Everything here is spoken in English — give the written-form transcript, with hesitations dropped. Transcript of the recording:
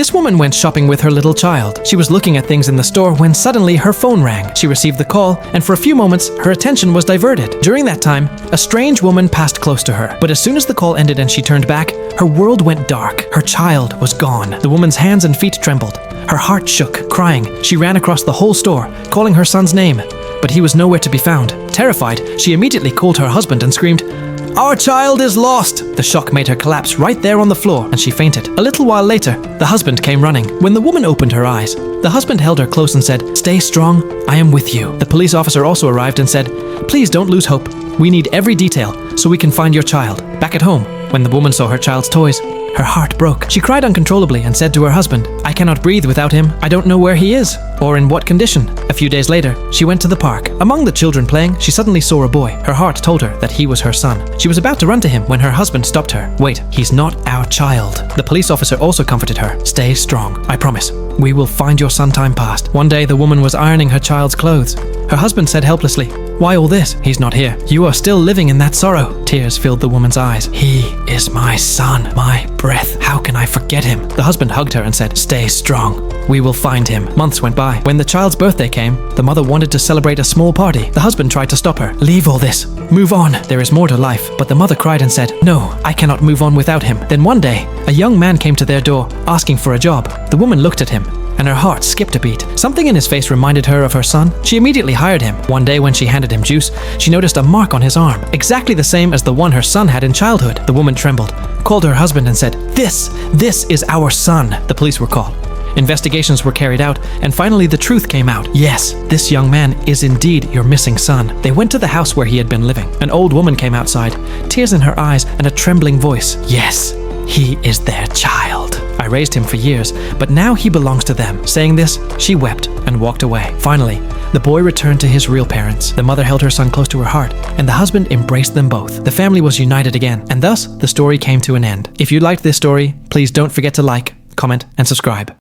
This woman went shopping with her little child. She was looking at things in the store when suddenly her phone rang. She received the call, and for a few moments, her attention was diverted. During that time, a strange woman passed close to her. But as soon as the call ended and she turned back, her world went dark. Her child was gone. The woman's hands and feet trembled. Her heart shook. Crying, she ran across the whole store, calling her son's name. But he was nowhere to be found. Terrified, she immediately called her husband and screamed, "Our child is lost!" The shock made her collapse right there on the floor, and she fainted. A little while later, the husband came running. When the woman opened her eyes, the husband held her close and said, "Stay strong, I am with you." The police officer also arrived and said, "Please don't lose hope. We need every detail so we can find your child." Back at home, when the woman saw her child's toys, her heart broke. She cried uncontrollably and said to her husband, "I cannot breathe without him. I don't know where he is or in what condition." A few days later, she went to the park. Among the children playing, she suddenly saw a boy. Her heart told her that he was her son. She was about to run to him when her husband stopped her. "Wait, he's not our child." The police officer also comforted her. "Stay strong. I promise. We will find your son time past." One day, the woman was ironing her child's clothes. Her husband said helplessly, "Why all this? He's not here. You are still living in that sorrow." Tears filled the woman's eyes. "He is my son, my breath. How can I forget him?" The husband hugged her and said, "Stay strong. We will find him." Months went by. When the child's birthday came, the mother wanted to celebrate a small party. The husband tried to stop her. "Leave all this. Move on. There is more to life." But the mother cried and said, "No, I cannot move on without him." Then one day, a young man came to their door, asking for a job. The woman looked at him, and her heart skipped a beat. Something in his face reminded her of her son. She immediately hired him. One day when she handed him juice, she noticed a mark on his arm, exactly the same as the one her son had in childhood. The woman trembled, called her husband and said, This is our son." The police were called. Investigations were carried out, and finally the truth came out. Yes, this young man is indeed your missing son. They went to the house where he had been living. An old woman came outside, tears in her eyes and a trembling voice. "Yes, he is their child. I raised him for years, but now he belongs to them." Saying this, she wept and walked away. Finally, the boy returned to his real parents. The mother held her son close to her heart, and the husband embraced them both. The family was united again, and thus the story came to an end. If you liked this story, please don't forget to like, comment, and subscribe.